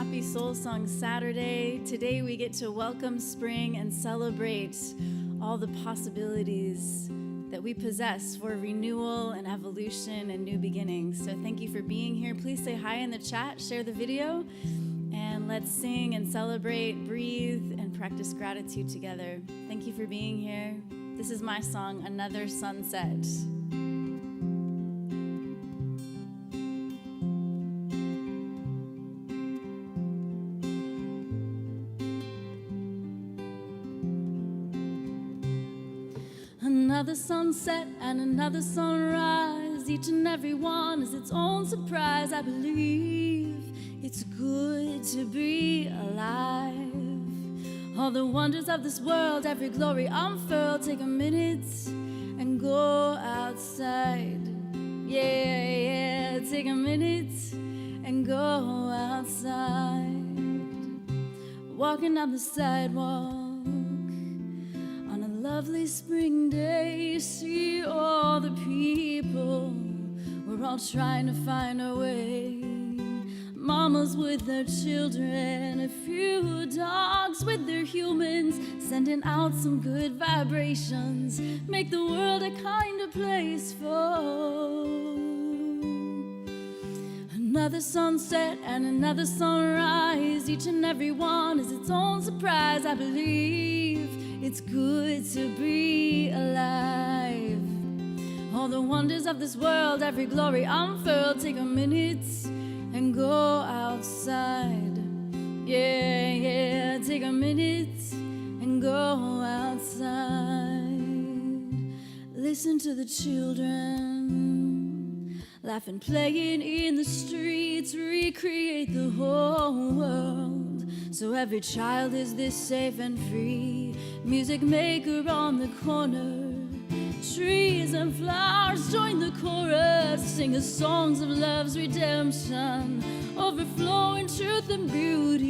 Happy Soul Song Saturday. Today we get to welcome spring and celebrate all the possibilities that we possess for renewal and evolution and new beginnings. So thank you for being here. Please say hi in the chat, share the video, and let's sing and celebrate, breathe, and practice gratitude together. Thank you for being here. This is my song, Another Sunset. Another sunset and another sunrise. Each and every one is its own surprise. I believe it's good to be alive. All the wonders of this world, every glory unfurled. Take a minute and go outside. Yeah, take a minute and go outside. Walking down the sidewalk on a lovely spring day, you see all the people. We're all trying to find our way. Mamas with their children, a few dogs with their humans, sending out some good vibrations, make the world a kinder place for another sunset and another sunrise. Each and every one is its own surprise. I believe it's good to be alive. All the wonders of this world, every glory unfurled. Take a minute and go outside. Yeah, take a minute and go outside. Listen to the children laughing, playing in the streets, recreate the whole world so every child is this safe and free. Music maker on the corner, trees and flowers join the chorus, sing the songs of love's redemption, overflowing truth and beauty.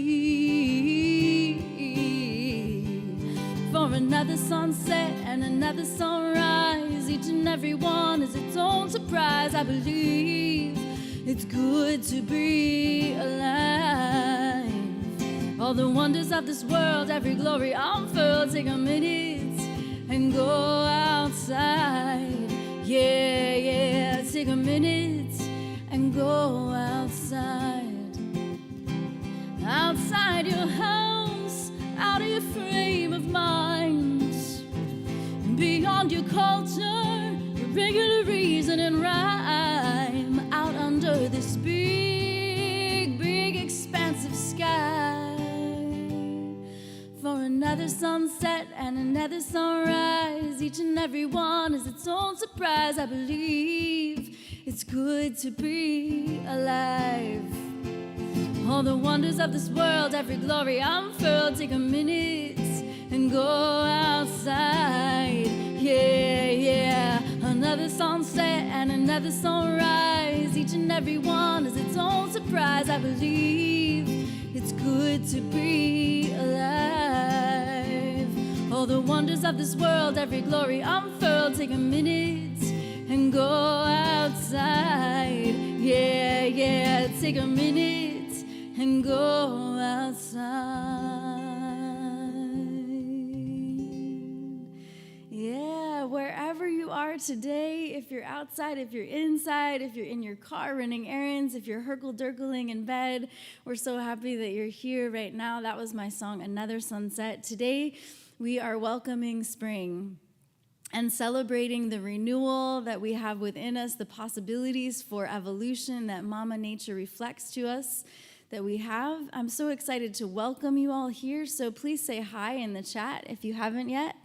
For another sunset and another sunrise, each and every one is its own surprise. I believe it's good to be alive. All the wonders of this world, every glory unfurled. Take a minute and go outside. Yeah, take a minute and go outside. Outside your house, out of your frame of mind, beyond your culture, your regular reason and rhyme, out under this big, big expansive sky. For another sunset and another sunrise, each and every one is its own surprise. I believe it's good to be alive. All the wonders of this world, every glory unfurled. Take a minute and go outside. Yeah, another sunset and another sunrise, each and every one is its own surprise. I believe it's good to be alive. All the wonders of this world, every glory unfurled. Take a minute and go outside. Yeah, take a minute and go outside. Yeah, wherever you are today, if you're outside, if you're inside, if you're in your car running errands, if you're hurkle-durkling in bed, we're so happy that you're here right now. That was my song, Another Sunset. Today, we are welcoming spring and celebrating the renewal that we have within us, the possibilities for evolution that Mama Nature reflects to us that we have. I'm so excited to welcome you all here, so please say hi in the chat if you haven't yet.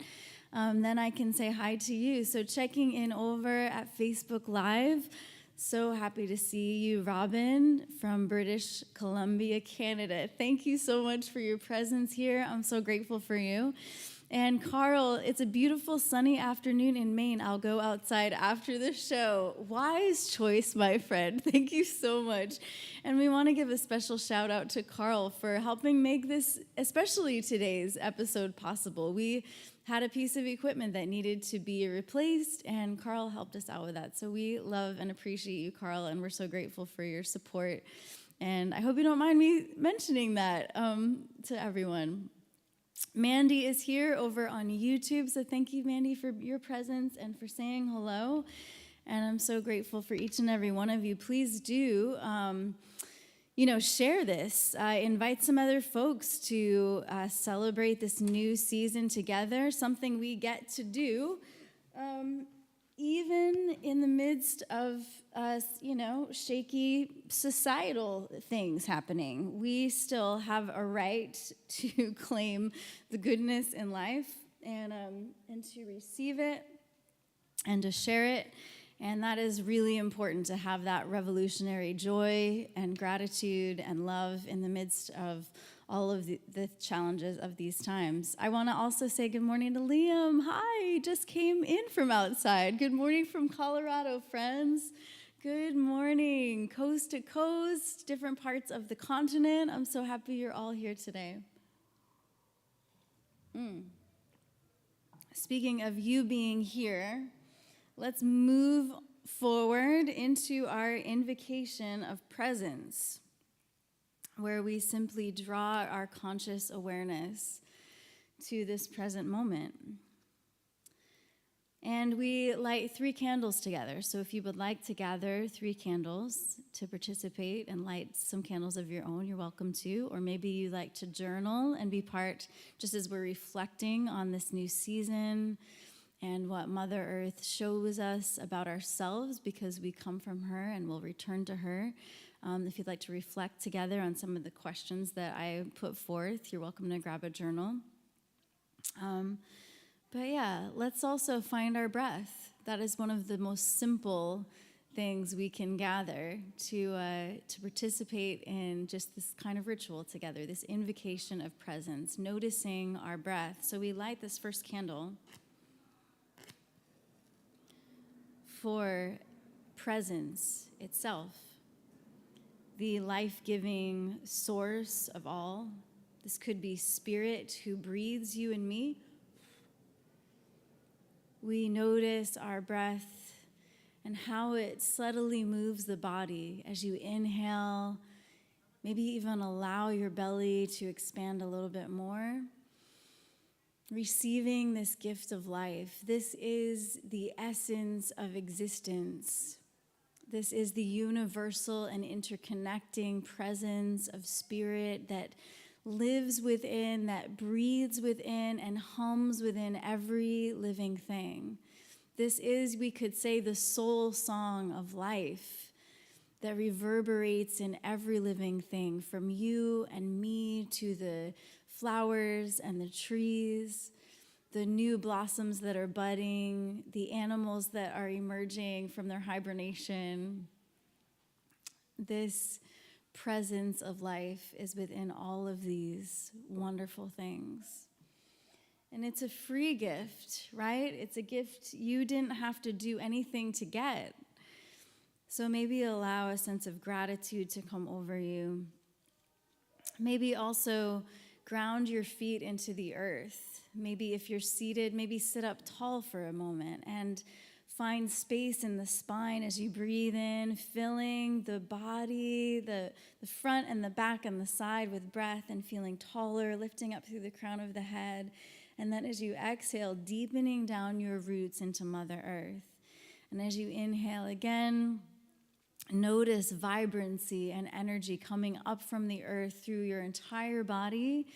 Then I can say hi to you. So checking in over at Facebook Live. So happy to see you, Robin from British Columbia, Canada. Thank you so much for your presence here. I'm so grateful for you. And Carl, it's a beautiful sunny afternoon in Maine. I'll go outside after the show. Wise choice, my friend. Thank you so much. And we want to give a special shout out to Carl for helping make this, especially today's episode, possible. We had a piece of equipment that needed to be replaced, and Carl helped us out with that. So we love and appreciate you, Carl, and we're so grateful for your support. And I hope you don't mind me mentioning that to everyone. Mandy is here over on YouTube, so thank you, Mandy, for your presence and for saying hello. And I'm so grateful for each and every one of you. Please do, share this. Invite some other folks to celebrate this new season together, something we get to do even in the midst of shaky societal things happening. We still have a right to claim the goodness in life and to receive it and to share it. And that is really important, to have that revolutionary joy and gratitude and love in the midst of all of the challenges of these times. I want to also say good morning to Liam. Hi, just came in from outside. Good morning from Colorado, friends. Good morning, coast to coast, different parts of the continent. I'm so happy you're all here today. Speaking of you being here, let's move forward into our invocation of presence, where we simply draw our conscious awareness to this present moment. And we light 3 candles together. So if you would like to gather 3 candles to participate and light some candles of your own, you're welcome to. Or maybe you like to journal and be part, just as we're reflecting on this new season and what Mother Earth shows us about ourselves, because we come from her and will return to her. If you'd like to reflect together on some of the questions that I put forth, you're welcome to grab a journal. But yeah, let's also find our breath. That is one of the most simple things we can gather to participate in just this kind of ritual together, this invocation of presence, noticing our breath. So we light this first candle for presence itself, the life-giving source of all. This could be Spirit who breathes you and me. We notice our breath and how it subtly moves the body as you inhale. Maybe even allow your belly to expand a little bit more. Receiving this gift of life. This is the essence of existence. This is the universal and interconnecting presence of Spirit that lives within, that breathes within, and hums within every living thing. This is, we could say, the soul song of life that reverberates in every living thing, from you and me to the flowers and the trees, the new blossoms that are budding, the animals that are emerging from their hibernation. This presence of life is within all of these wonderful things. And it's a free gift, right? It's a gift you didn't have to do anything to get. So maybe allow a sense of gratitude to come over you. Maybe also ground your feet into the earth. Maybe if you're seated, maybe sit up tall for a moment and find space in the spine as you breathe in, filling the body, the front and the back and the side with breath, and feeling taller, lifting up through the crown of the head. And then as you exhale, deepening down your roots into Mother Earth. And as you inhale again, notice vibrancy and energy coming up from the earth through your entire body.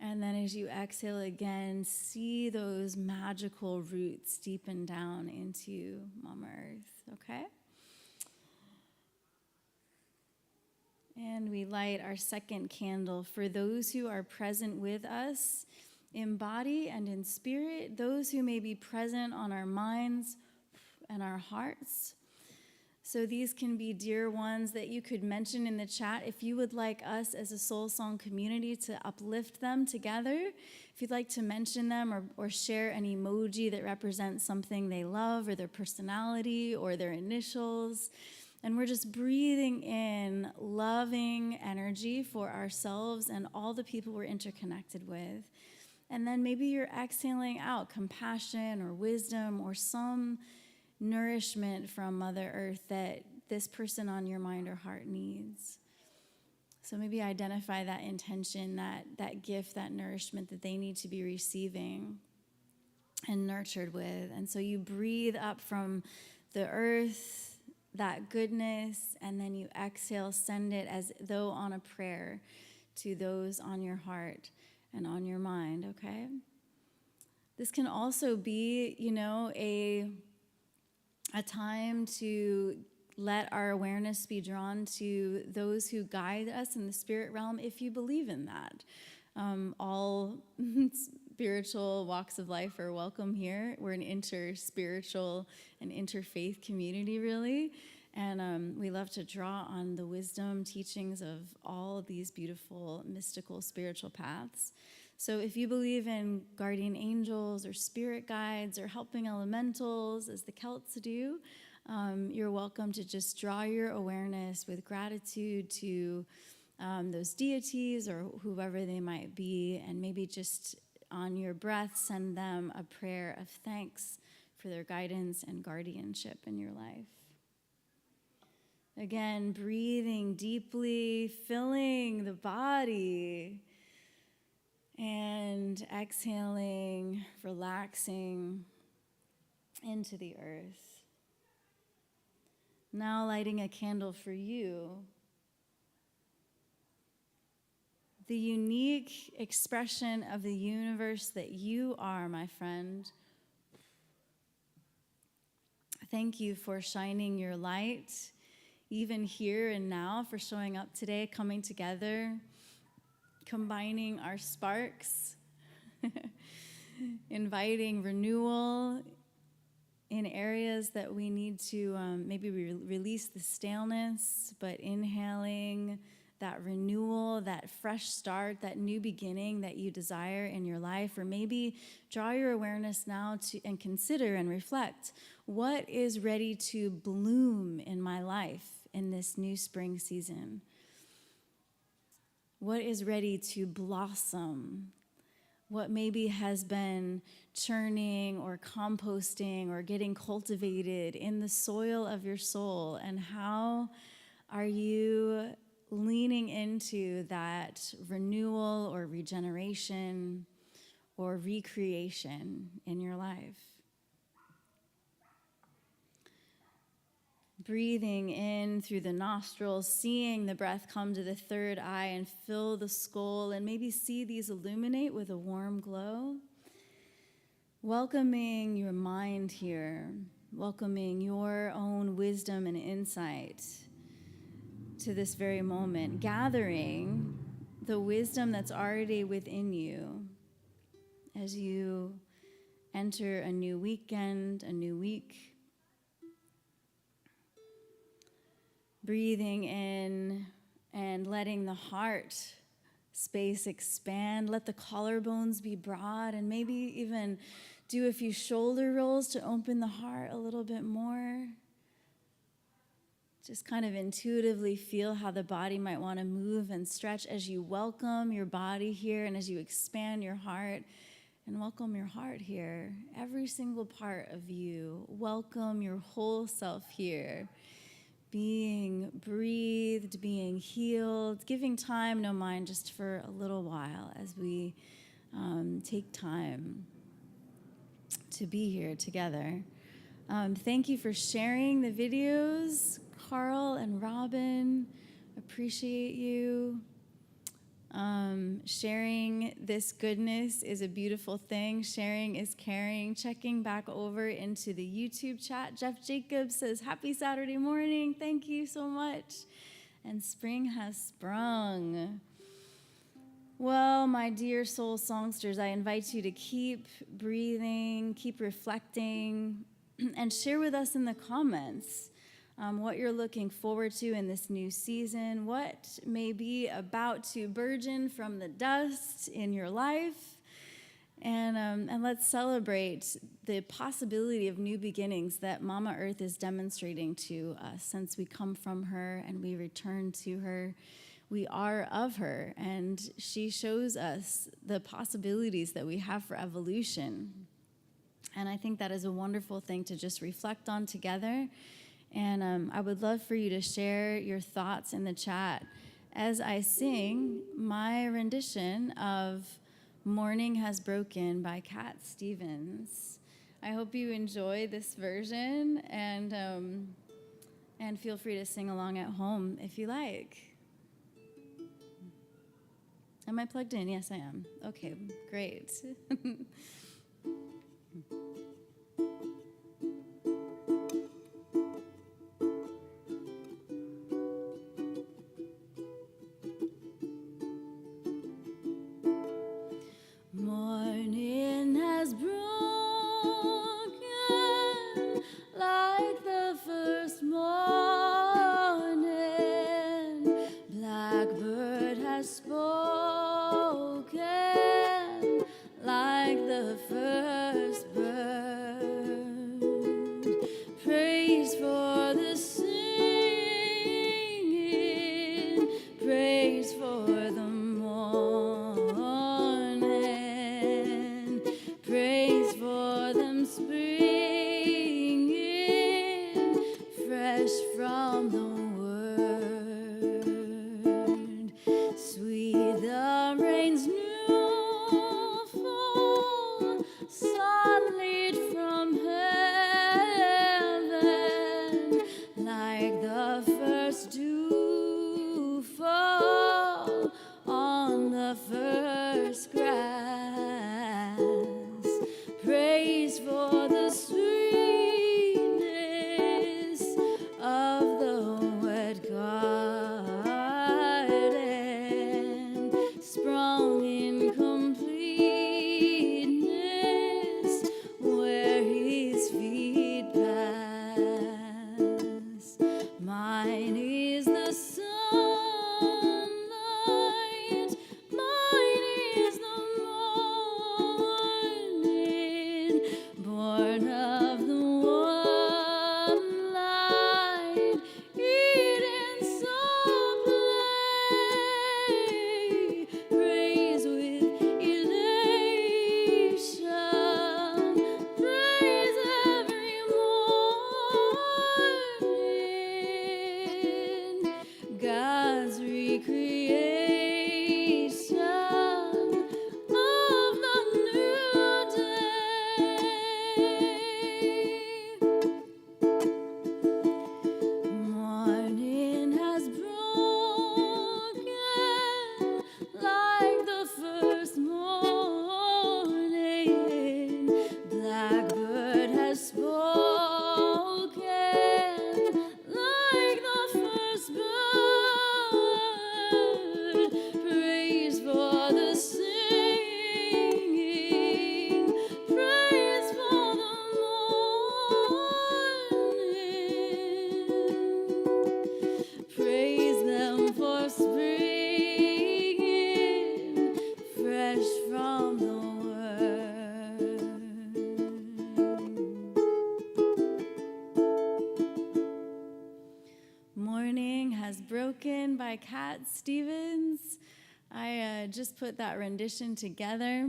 And then as you exhale again, see those magical roots deepen down into Mama Earth, okay? And we light our second candle for those who are present with us in body and in spirit, those who may be present on our minds and our hearts. So these can be dear ones that you could mention in the chat if you would like us as a Soul Song community to uplift them together. If you'd like to mention them or share an emoji that represents something they love or their personality or their initials. And we're just breathing in loving energy for ourselves and all the people we're interconnected with. And then maybe you're exhaling out compassion or wisdom or some nourishment from Mother Earth that this person on your mind or heart needs. So maybe identify that intention, that gift, that nourishment that they need to be receiving and nurtured with. And so you breathe up from the earth, that goodness, and then you exhale, send it as though on a prayer to those on your heart and on your mind, okay? This can also be, a time to let our awareness be drawn to those who guide us in the spirit realm, if you believe in that. All spiritual walks of life are welcome here. We're an inter-spiritual and interfaith community, really. And we love to draw on the wisdom teachings of all of these beautiful, mystical, spiritual paths. So if you believe in guardian angels or spirit guides or helping elementals, as the Celts do, you're welcome to just draw your awareness with gratitude to those deities or whoever they might be, and maybe just on your breath send them a prayer of thanks for their guidance and guardianship in your life. Again, breathing deeply, filling the body, and exhaling, relaxing into the earth. Now lighting a candle for you, the unique expression of the universe that you are, my friend. Thank you for shining your light, even here and now, for showing up today, coming together, combining our sparks, inviting renewal in areas that we need to maybe release the staleness, but inhaling that renewal, that fresh start, that new beginning that you desire in your life. Or maybe draw your awareness now to and consider and reflect, what is ready to bloom in my life in this new spring season? What is ready to blossom? What maybe has been churning or composting or getting cultivated in the soil of your soul? And how are you leaning into that renewal or regeneration or recreation in your life? Breathing in through the nostrils, seeing the breath come to the third eye and fill the skull, and maybe see these illuminate with a warm glow. Welcoming your mind here, welcoming your own wisdom and insight to this very moment, gathering the wisdom that's already within you as you enter a new weekend, a new week. Breathing in and letting the heart space expand. Let the collarbones be broad, and maybe even do a few shoulder rolls to open the heart a little bit more. Just kind of intuitively feel how the body might want to move and stretch as you welcome your body here and as you expand your heart and welcome your heart here. Every single part of you. Welcome your whole self here. Being breathed, being healed, giving time, no mind, just for a little while as we take time to be here together. Thank you for sharing the videos, Carl and Robin. Appreciate you. Sharing this goodness is a beautiful thing. Sharing is caring. Checking back over into the YouTube chat. Jeff Jacobs says, happy Saturday morning. Thank you so much. And spring has sprung. Well, my dear soul songsters, I invite you to keep breathing, keep reflecting, and share with us in the comments what you're looking forward to in this new season, what may be about to burgeon from the dust in your life, and let's celebrate the possibility of new beginnings that Mama Earth is demonstrating to us since we come from her and we return to her. We are of her, and she shows us the possibilities that we have for evolution. And I think that is a wonderful thing to just reflect on together. And I would love for you to share your thoughts in the chat as I sing my rendition of Morning Has Broken by Cat Stevens. I hope you enjoy this version, and feel free to sing along at home if you like. Am I plugged in? Yes, I am. Okay, great. Morning has broken like the first morning. Blackbird has spoken like the first bird. Praise for the singing, praise for the morning, praise for them springing fresh from the word. Sweet the rain's new fall, sunlit from heaven, like the first dew fall on the first grass. Praise for the sweetness of the wet garden, sprung in completeness where his feet pass. Mine is the sunlight, mine is the morning, born of the one light, eating some play. Praise with elation, praise every morning. God's recreation of the new day. Morning has broken like the first morning. Blackbird has spoken like the first bird. Praise for the singing, praise for the morning. Praise them for springing fresh from the word. Morning Has Broken by Cat Stevens. I just put that rendition together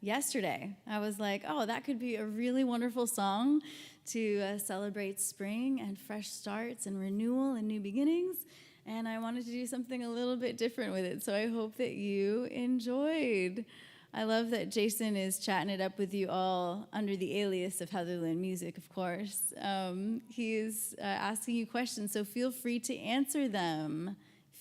yesterday. I was like, oh, that could be a really wonderful song to celebrate spring and fresh starts and renewal and new beginnings. And I wanted to do something a little bit different with it. So I hope that you enjoyed. I love that Jason is chatting it up with you all under the alias of Heatherlyn Music, of course. He is asking you questions, so feel free to answer them.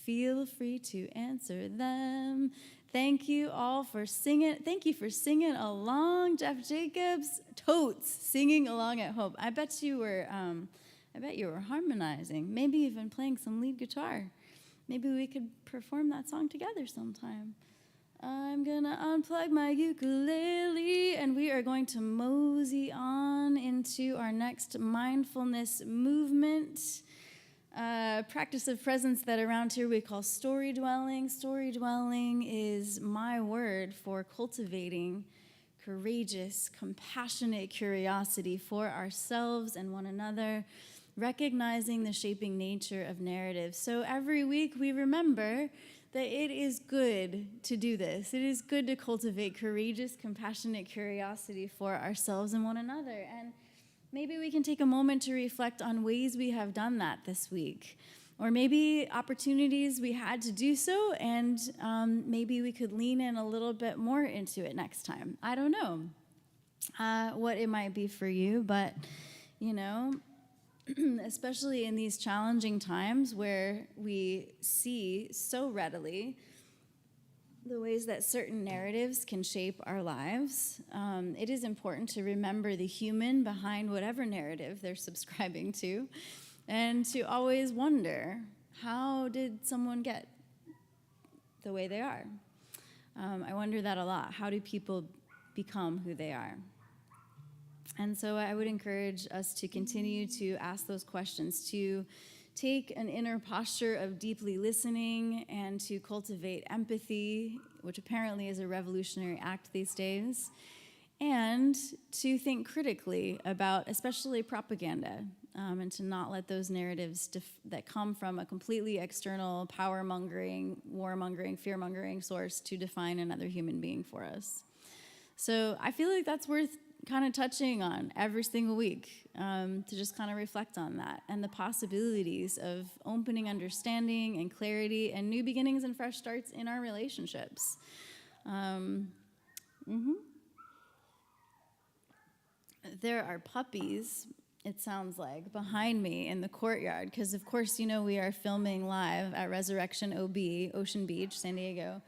Feel free to answer them. Thank you all for singing. Thank you for singing along, Jeff Jacobs. Totes, singing along at home. I bet you were harmonizing, maybe even playing some lead guitar. Maybe we could perform that song together sometime. I'm gonna unplug my ukulele, and we are going to mosey on into our next mindfulness movement. Practice of presence that around here we call story dwelling. Story dwelling is my word for cultivating courageous, compassionate curiosity for ourselves and one another, recognizing the shaping nature of narrative. So every week we remember that it is good to do this. It is good to cultivate courageous, compassionate curiosity for ourselves and one another. And maybe we can take a moment to reflect on ways we have done that this week, Or maybe opportunities we had to do so, and maybe we could lean in a little bit more into it next time. I don't know what it might be for you, but, especially in these challenging times where we see so readily the ways that certain narratives can shape our lives, it is important to remember the human behind whatever narrative they're subscribing to, and to always wonder, how did someone get the way they are? I wonder that a lot. How do people become who they are? And so I would encourage us to continue to ask those questions, to take an inner posture of deeply listening and to cultivate empathy, which apparently is a revolutionary act these days, and to think critically about especially propaganda, and to not let those narratives that come from a completely external power-mongering, war-mongering, fear-mongering source to define another human being for us. So I feel like that's worth kind of touching on every single week, to just kind of reflect on that and the possibilities of opening understanding and clarity and new beginnings and fresh starts in our relationships. There are puppies, it sounds like, behind me in the courtyard, because of course, we are filming live at Resurrection OB, Ocean Beach, San Diego,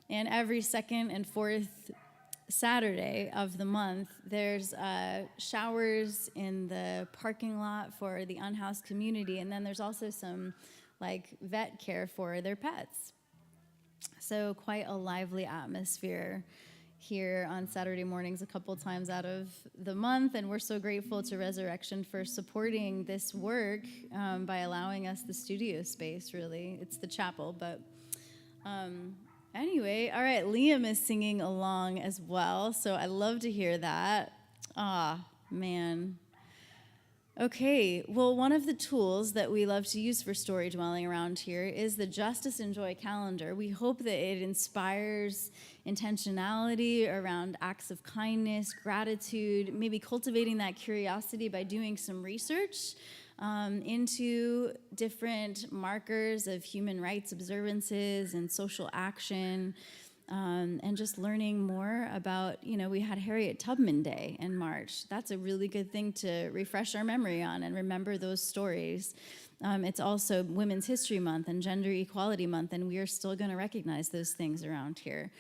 and every second and fourth Saturday of the month, there's showers in the parking lot for the unhoused community, and then there's also some vet care for their pets. So quite a lively atmosphere here on Saturday mornings a couple times out of the month, and we're so grateful to Resurrection for supporting this work by allowing us the studio space, really. It's the chapel, but anyway, all right, Liam is singing along as well, so I love to hear that. Man. Okay, well, one of the tools that we love to use for story dwelling around here is the Justice and Joy calendar. We hope that it inspires intentionality around acts of kindness, gratitude, maybe cultivating that curiosity by doing some research into different markers of human rights observances and social action, and just learning more about, we had Harriet Tubman Day in March. That's a really good thing to refresh our memory on and remember those stories. It's also Women's History Month and Gender Equality Month, and we are still going to recognize those things around here,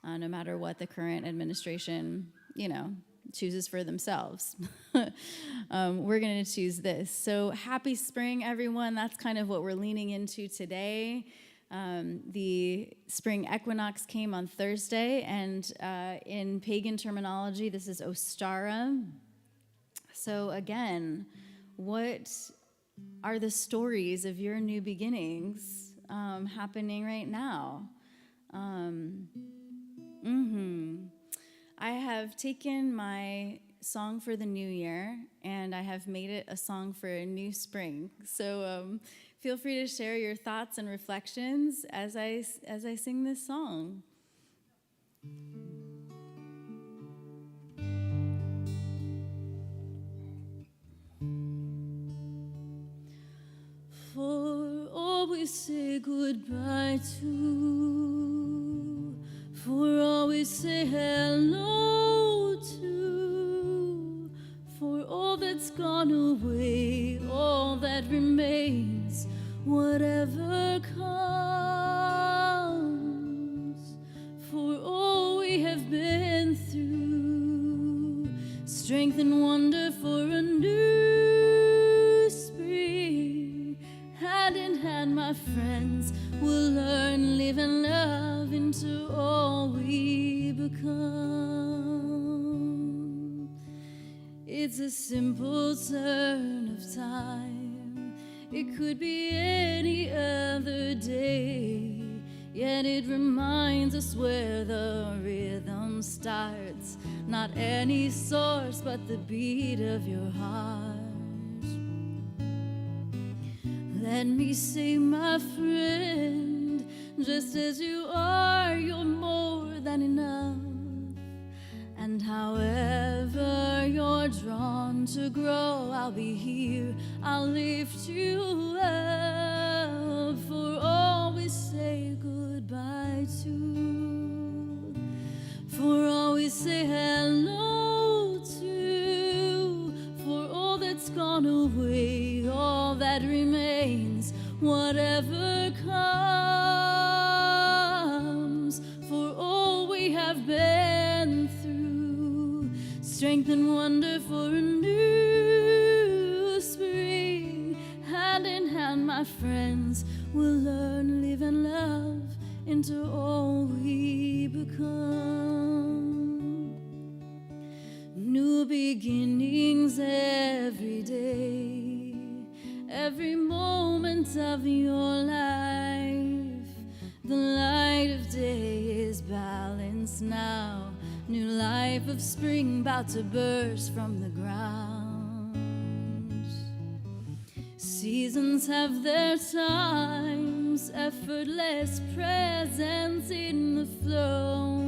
no matter what the current administration, chooses for themselves. We're going to choose this. So happy spring, everyone. That's kind of what we're leaning into today. The spring equinox came on Thursday, and in pagan terminology, this is Ostara. So again, what are the stories of your new beginnings happening right now? I have taken my song for the new year, and I have made it a song for a new spring. So feel free to share your thoughts and reflections as I sing this song. For all we say goodbye to, for all we say hello to, for all that's gone away, all that remains, whatever comes, for all we have been through, strength and wonder for a new spring. Hand in hand, my friends, we'll learn, live, and love into all we become. It's a simple turn of time. It could be any other day, yet it reminds us where the rhythm starts. Not any source, but the beat of your heart. Let me say, my friend, just as you are, you're more than enough. And however you're drawn to grow, I'll be here, I'll lift you up. for all we say hello to, for all that's gone away, all that remains, whatever comes, for all we have been through, strength and wonder for a new spring. Hand in hand, my friends, we'll learn, live, and love into all we become. New beginnings every day, every moment of your life. The light of day is balanced now. New life of spring about to burst from the ground. Seasons have their times, effortless presence in the flow.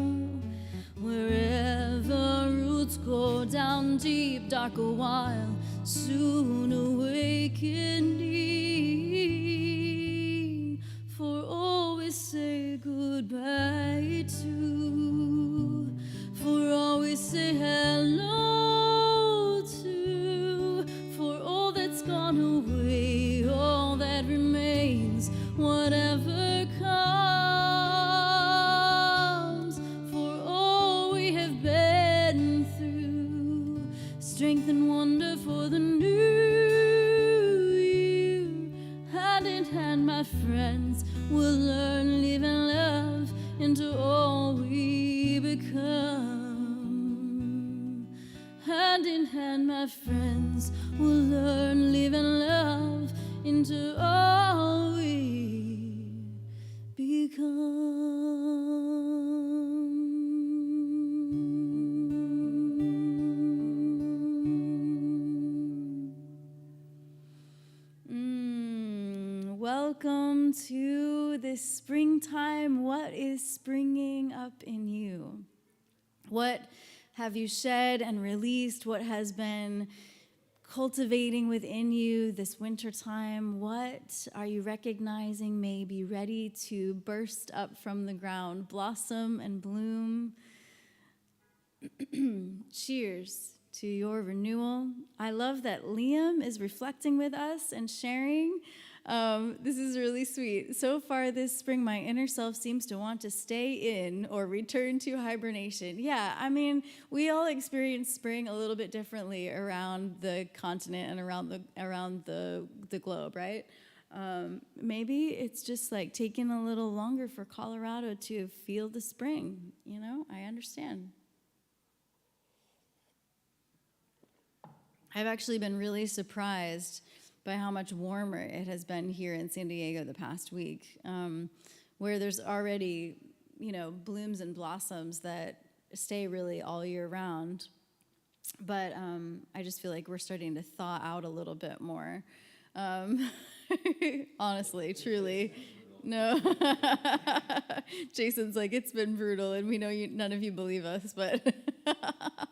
Wherever roots go down deep, dark a while, soon awakening. For always say goodbye to, for always say hello to, for all that's gone away, all that remains, whatever comes, for all we have been through, strength and wonder for the new year. Hand in hand, my friends, we'll learn, live, and love into all we become. Hand in hand, my friends, we'll learn, live, and love into all we become. Welcome to this springtime. What is springing up in you? What have you shed and released? What has been cultivating within you this wintertime? What are you recognizing may be ready to burst up from the ground, blossom and bloom? Cheers to your renewal. I love that Liam is reflecting with us and sharing. This is really sweet. So far this spring, my inner self seems to want to stay in or return to hibernation. Yeah, I mean, we all experience spring a little bit differently around the continent and around the globe, right? Maybe it's just like taking a little longer for Colorado to feel the spring. You know, I understand. I've actually been really surprised by how much warmer it has been here in San Diego the past week, where there's already, blooms and blossoms that stay really all year round. But I just feel like we're starting to thaw out a little bit more. Honestly, truly. No. Jason's like, it's been brutal, and we know none of you believe us, but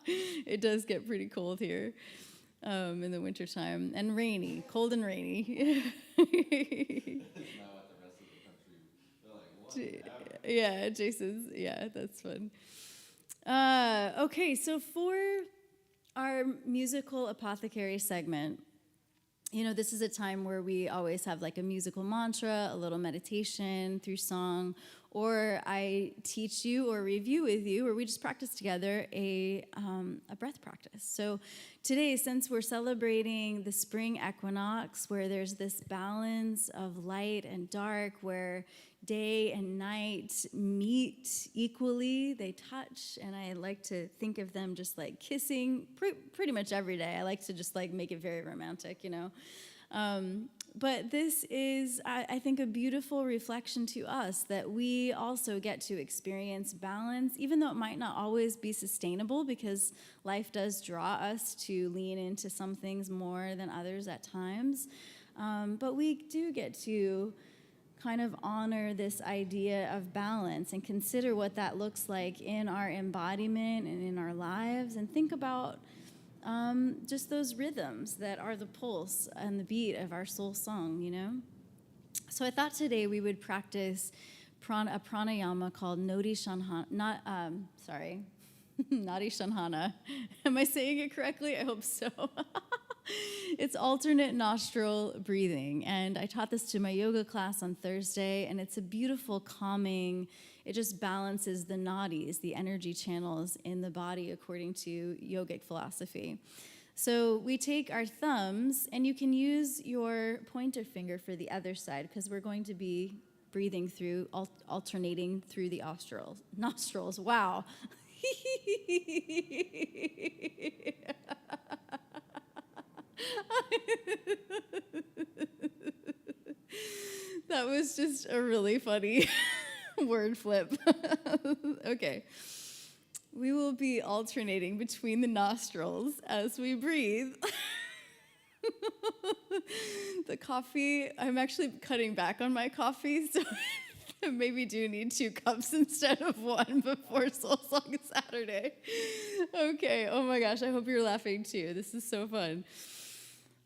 it does get pretty cold here. In the wintertime, and rainy, cold and rainy. Now at the rest of the country, they're like, what? Yeah, Jason's, yeah, that's fun. Okay, so for our musical apothecary segment, this is a time where we always have like a musical mantra, a little meditation through song, or I teach you or review with you, or we just practice together a breath practice. So today, since we're celebrating the spring equinox, where there's this balance of light and dark, where day and night meet equally, they touch, and I like to think of them just like kissing pretty much every day. I like to just like make it very romantic, But this is, I think, a beautiful reflection to us that we also get to experience balance, even though it might not always be sustainable, because life does draw us to lean into some things more than others at times. But we do get to kind of honor this idea of balance and consider what that looks like in our embodiment and in our lives, and think about just those rhythms that are the pulse and the beat of our soul song, So I thought today we would practice a pranayama called Nadi Shanhana. Nadi Shanhana. Am I saying it correctly? I hope so. It's alternate nostril breathing. And I taught this to my yoga class on Thursday, and it's a beautiful, calming, it just balances the nadis, the energy channels in the body according to yogic philosophy. So we take our thumbs, and you can use your pointer finger for the other side because we're going to be breathing through, alternating through the nostrils. Wow. That was just a really funny word flip. Okay. We will be alternating between the nostrils as we breathe. The coffee, I'm actually cutting back on my coffee, so I maybe do need 2 cups instead of 1 before Soul Song Saturday. Okay, oh my gosh, I hope you're laughing too. This is so fun.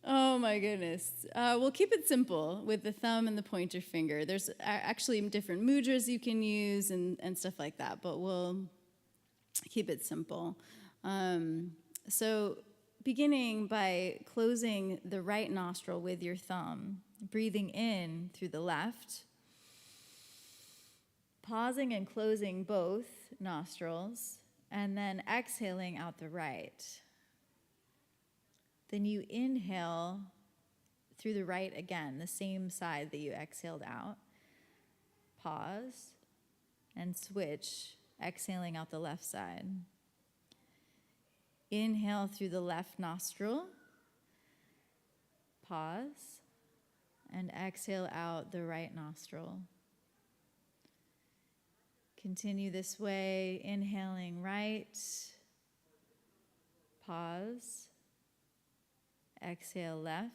Oh my goodness. We'll keep it simple with the thumb and the pointer finger. There's actually different mudras you can use and stuff like that, but we'll keep it simple. So beginning by closing the right nostril with your thumb, breathing in through the left, pausing and closing both nostrils, and then exhaling out the right. Then you inhale through the right again, the same side that you exhaled out. Pause and switch, exhaling out the left side. Inhale through the left nostril. Pause and exhale out the right nostril. Continue this way, inhaling right. Pause. Exhale left.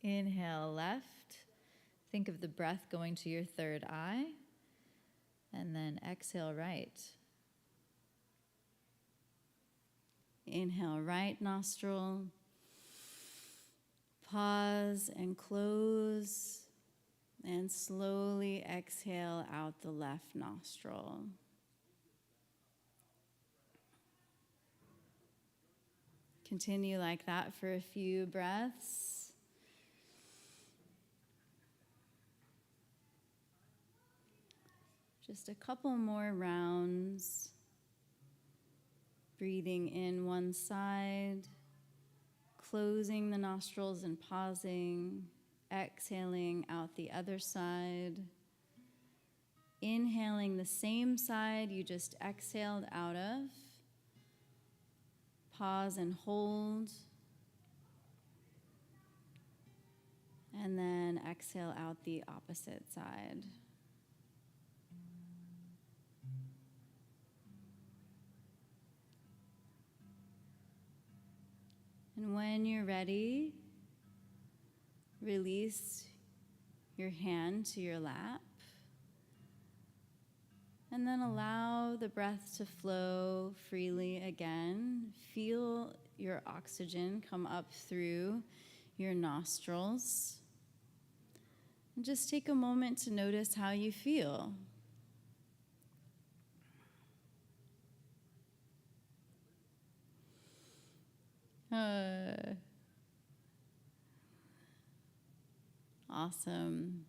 Inhale left. Think of the breath going to your third eye. And then exhale right. Inhale right nostril. Pause and close. And slowly exhale out the left nostril. Continue like that for a few breaths. Just a couple more rounds. Breathing in one side, closing the nostrils and pausing, exhaling out the other side. Inhaling the same side you just exhaled out of. Pause and hold. And then exhale out the opposite side. And when you're ready, release your hand to your lap. And then allow the breath to flow freely again. Feel your oxygen come up through your nostrils. And just take a moment to notice how you feel. Awesome.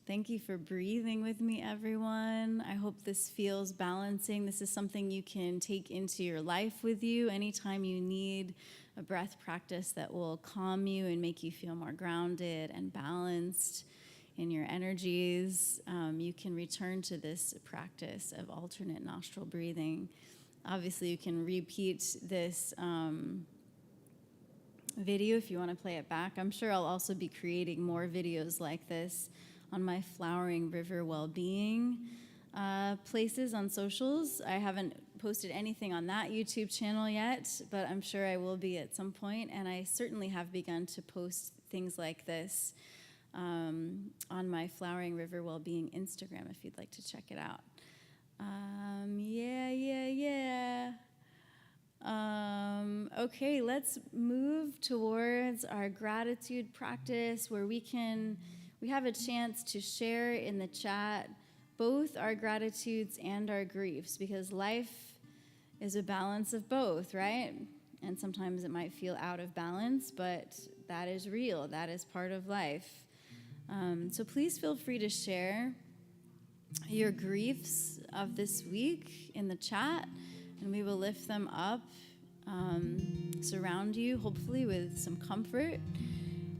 Thank you for breathing with me, everyone. I hope this feels balancing. This is something you can take into your life with you anytime you need a breath practice that will calm you and make you feel more grounded and balanced in your energies. You can return to this practice of alternate nostril breathing. Obviously, you can repeat this video if you want to play it back. I'm sure I'll also be creating more videos like this on my Flowering River Wellbeing places on socials. I haven't posted anything on that YouTube channel yet, but I'm sure I will be at some point, and I certainly have begun to post things like this on my Flowering River Wellbeing Instagram if you'd like to check it out. Okay, let's move towards our gratitude practice where we can we have a chance to share in the chat both our gratitudes and our griefs, because life is a balance of both, right? And sometimes it might feel out of balance, but that is real. That is part of life. So please feel free to share your griefs of this week in the chat, and we will lift them up, surround you, hopefully with some comfort,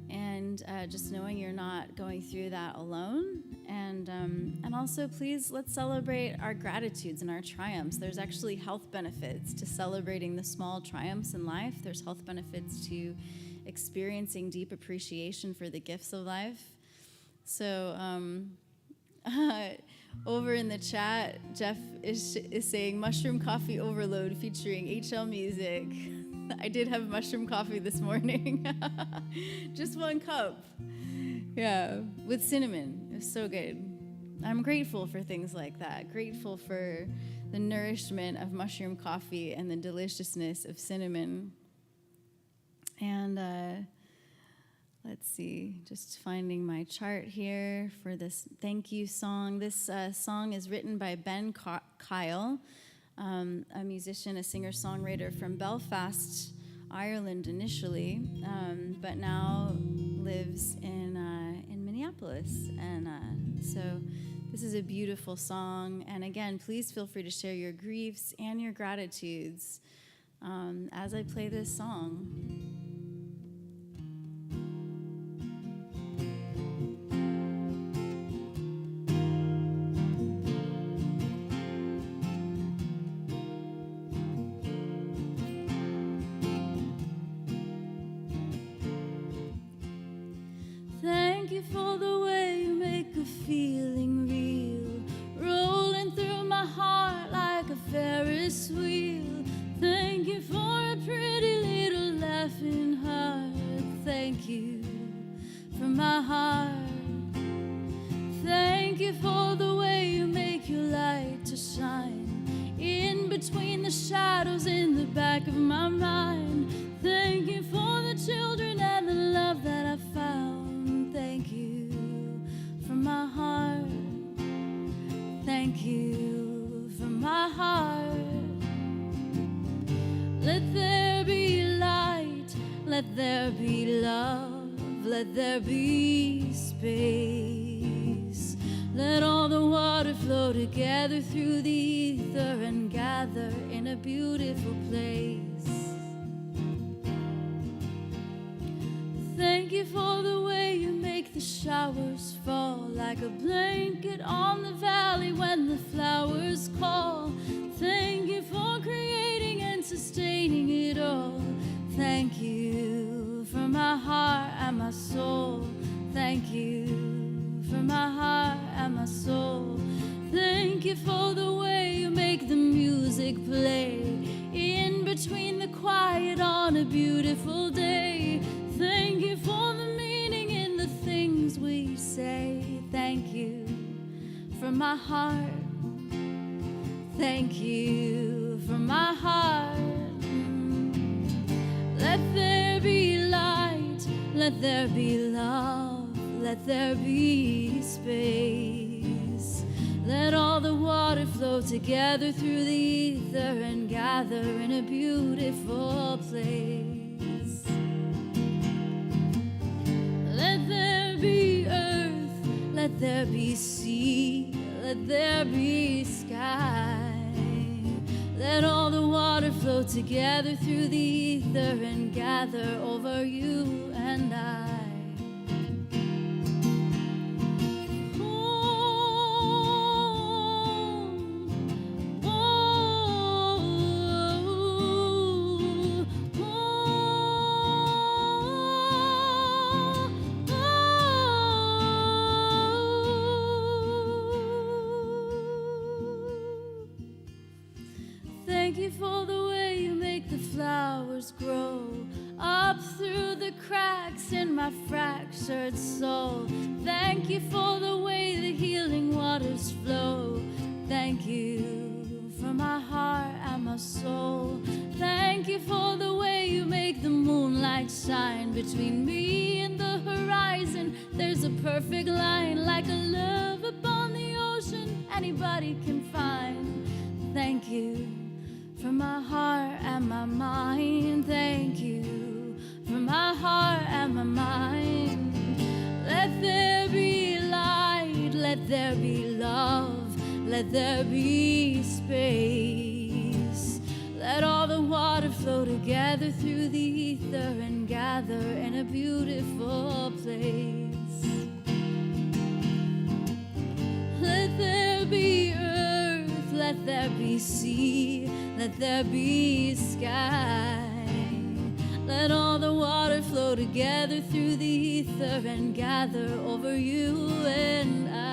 and just knowing you're not going through that alone. And also, please, let's celebrate our gratitudes and our triumphs. There's actually health benefits to celebrating the small triumphs in life. There's health benefits to experiencing deep appreciation for the gifts of life. So over in the chat, Jeff is saying mushroom coffee overload featuring HL music. I did have mushroom coffee this morning. Just 1 cup. Yeah, with cinnamon. It was so good. I'm grateful for things like that. Grateful for the nourishment of mushroom coffee and the deliciousness of cinnamon. And let's see, just finding my chart here for this thank you song. This song is written by Ben Kyle, a musician, a singer-songwriter from Belfast, Ireland initially, but now lives in Minneapolis. And so this is a beautiful song. And again, please feel free to share your griefs and your gratitudes as I play this song. Thank you for the way you make a feeling real, rolling through my heart like a Ferris wheel. Thank you for a pretty little laughing heart. Thank you from my heart. Thank you for the way you make your light to shine in between the shadows in the back of my mind. Thank you for the children and the love that I found. Thank you from my heart. Thank you from my heart. Let there be light, let there be love, let there be space. Let all the water flow together through the ether and gather in a beautiful place. Thank you for the way you make the showers fall like a blanket on the valley when the flowers call. Thank you for creating and sustaining it all. Thank you for my heart and my soul. Thank you for my heart and my soul. Thank you for the way you make the music play in between the quiet on a beautiful day. Thank you for the meaning in the things we say. Thank you from my heart. Thank you from my heart. Let there be light, let there be love, let there be space. Let all the water flow together through the ether and gather in a beautiful place. Let there be earth, let there be sea, let there be sky. Let all the water flow together through the ether and gather over you and I. Thank you for the way you make the flowers grow up through the cracks in my fractured soul. Thank you for the way the healing waters flow. Thank you for my heart and my soul. Thank you for the way you make the moonlight shine between me and the horizon. There's a perfect line, like a love upon the ocean anybody can find. Thank you from my heart and my mind. Thank you from my heart and my mind. Let there be light, let there be love, let there be space. Let all the water flow together through the ether and gather in a beautiful place. Let there be earth, let there be sea, let there be sky. Let all the water flow together through the ether and gather over you and I.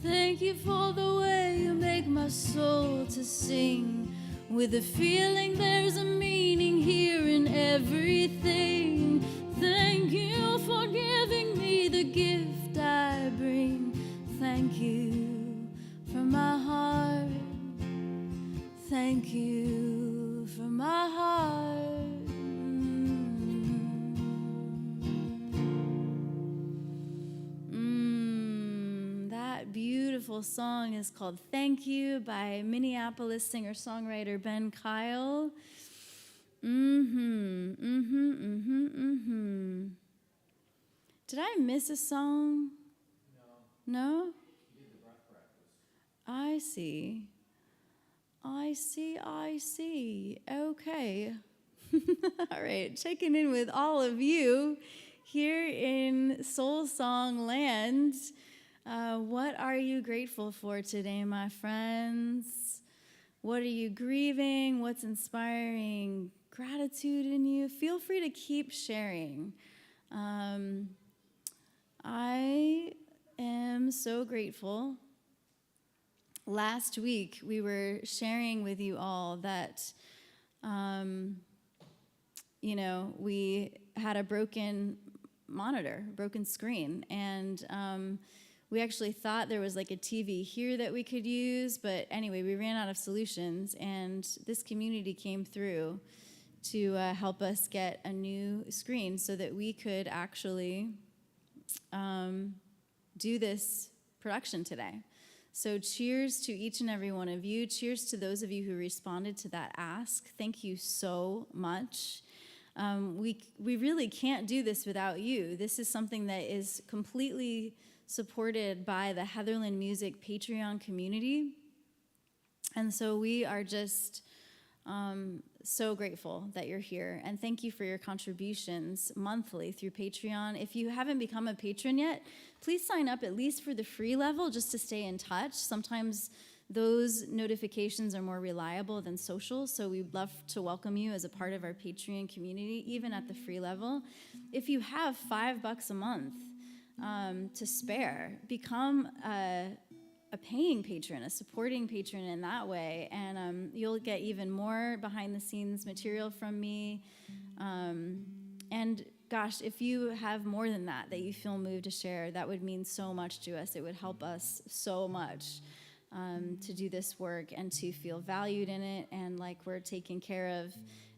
Thank you for the way you make my soul to sing. With a feeling there's a meaning here in everything. Thank you for giving me the gift I bring. Thank you from my heart. Thank you from my heart. That beautiful song is called Thank You by Minneapolis singer-songwriter Ben Kyle. Did I miss a song? No? You did the breath practice. I see. Okay. All right, checking in with all of you here in Soul Song Land. What are you grateful for today, my friends? What are you grieving? What's inspiring gratitude in you? Feel free to keep sharing. I am so grateful. Last week, we were sharing with you all that, we had a broken monitor, broken screen, and we actually thought there was like a TV here that we could use, but anyway, we ran out of solutions, and this community came through to help us get a new screen so that we could actually do this production today. So cheers to each and every one of you. Cheers to those of you who responded to that ask. Thank you so much. We really can't do this without you. This is something that is completely supported by the Heatherlyn Music Patreon community. And so we are just so grateful that you're here. And thank you for your contributions monthly through Patreon. If you haven't become a patron yet, please sign up at least for the free level just to stay in touch. Sometimes those notifications are more reliable than social, so we'd love to welcome you as a part of our Patreon community, even at the free level. If you have $5 a month to spare, become a paying patron, a supporting patron in that way, and you'll get even more behind-the-scenes material from me. And gosh, if you have more than that you feel moved to share, that would mean so much to us. It would help us so much to do this work and to feel valued in it, and like we're taking care of,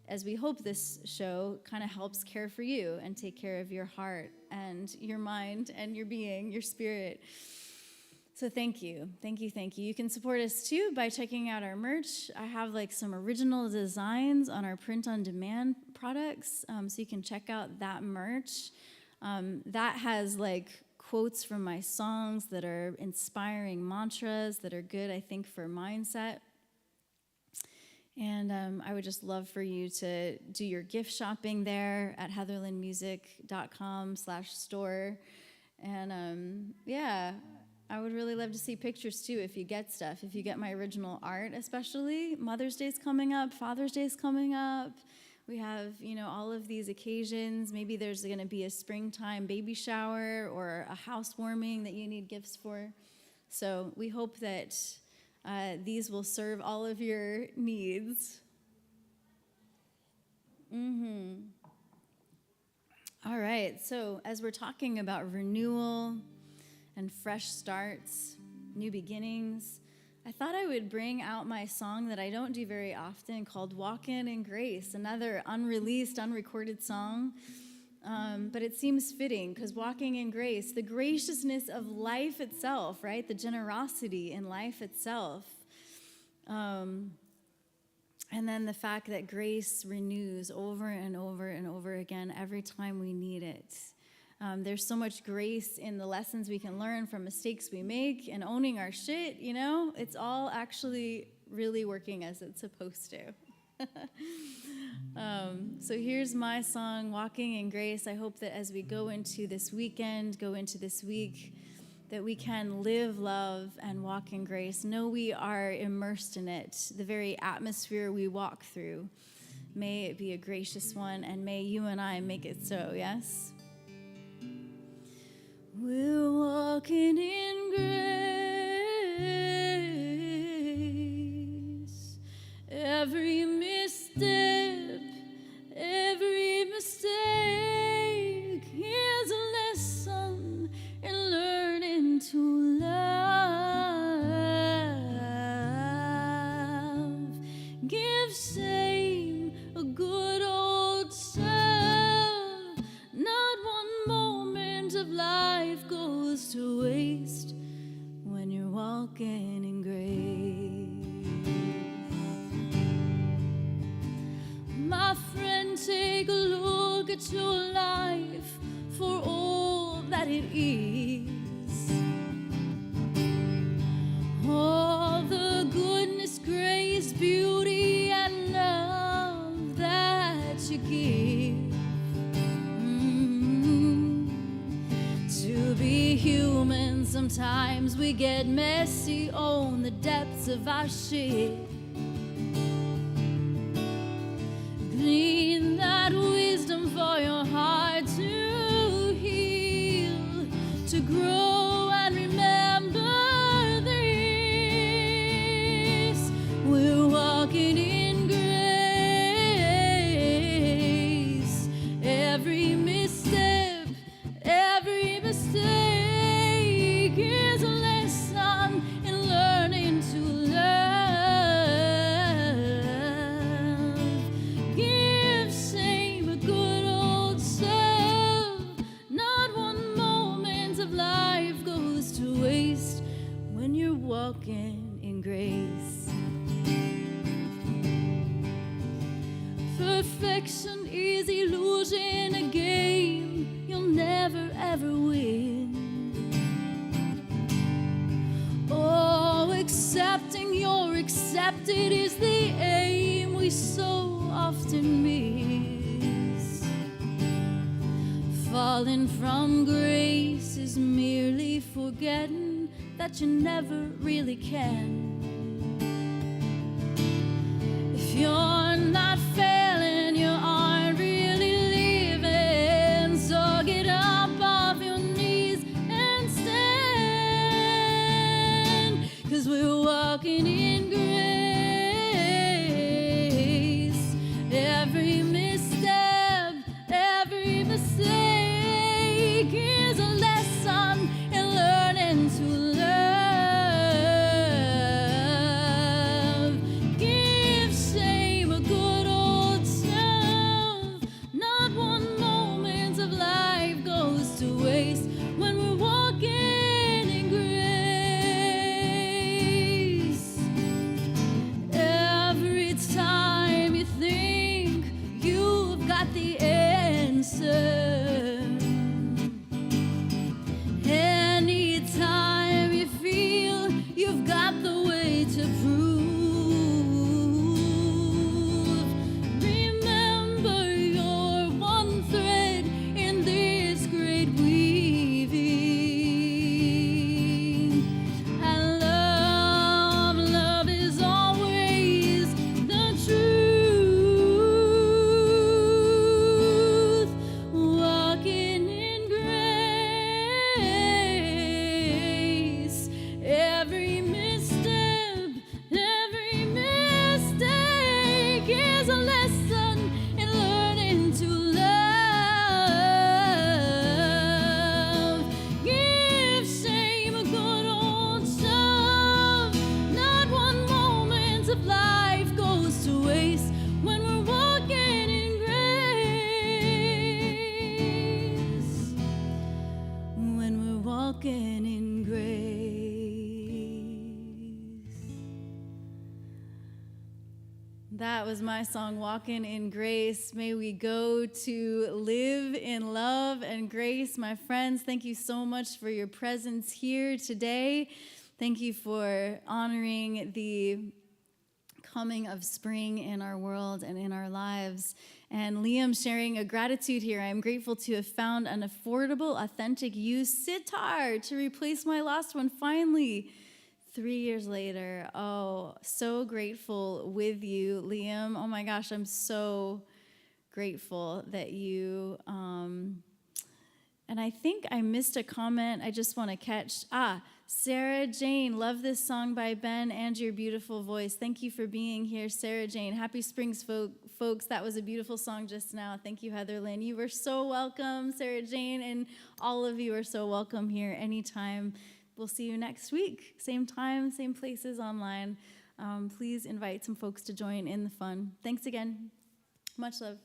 as we hope this show kind of helps care for you and take care of your heart and your mind and your being, your spirit. So thank you. You can support us too by checking out our merch. I have like some original designs on our print-on-demand products, so you can check out that merch. That has like quotes from my songs that are inspiring mantras that are good, I think, for mindset. And I would just love for you to do your gift shopping there at heatherlynmusic.com/store. And I would really love to see pictures too if you get stuff, if you get my original art especially. Mother's Day's coming up, Father's Day's coming up. We have, all of these occasions. Maybe there's going to be a springtime baby shower or a housewarming that you need gifts for. So we hope that these will serve all of your needs. All right, so as we're talking about renewal and fresh starts, new beginnings, I thought I would bring out my song that I don't do very often called Walking in Grace, another unreleased, unrecorded song. But it seems fitting because walking in grace, the graciousness of life itself, right? The generosity in life itself. And then the fact that grace renews over and over and over again every time we need it. There's so much grace in the lessons we can learn from mistakes we make and owning our shit, It's all actually really working as it's supposed to. So here's my song, Walking in Grace. I hope that as we go into this weekend, go into this week, that we can live, love, and walk in grace. Know we are immersed in it, the very atmosphere we walk through. May it be a gracious one, and may you and I make it so, yes? We're walking in grace. Every misstep, every mistake is a lesson in learning to love. Give same a good old self. Not one moment of life goes to waste when you're walking in grace. My friend, take a look at your life for all that it is. All the goodness, grace, beauty, and love that you give. To be human, sometimes we get messy on the depths of our shit. Glean that wisdom for your heart to heal, to grow and remember this. We're walking in grace. Every misstep, every mistake is a lesson in learning to love. Give same a good old self. Not one moment of life goes to waste when you're walking in grace. Perfection is illusion, a game you'll never ever win. Oh, accepting you're accepted is the aim we so often miss. Falling from grace is merely forgetting that you never really can. If you're not failing, you aren't really living. So get up off your knees and stand. 'Cause we're walking in grace. Every misstep, every mistake is a lesson in learning to love. Give same a good old self. Not one moment of life goes to waste when we're walking in grace. walking in grace. That was my song, Walking in Grace. May we go to live in love and grace. My friends, thank you so much for your presence here today. Thank you for honoring the coming of spring in our world and in our lives. And Liam sharing a gratitude here. I'm grateful to have found an affordable, authentic used sitar to replace my lost one finally. 3 years later. Oh, so grateful with you, Liam. Oh my gosh, I'm so grateful that you, and I think I missed a comment I just want to catch. Sarah Jane, love this song by Ben and your beautiful voice. Thank you for being here, Sarah Jane. Happy Springs, folks. That was a beautiful song just now. Thank you, Heatherlyn. You were so welcome, Sarah Jane, and all of you are so welcome here anytime. We'll see you next week. Same time, same places online. Please invite some folks to join in the fun. Thanks again. Much love.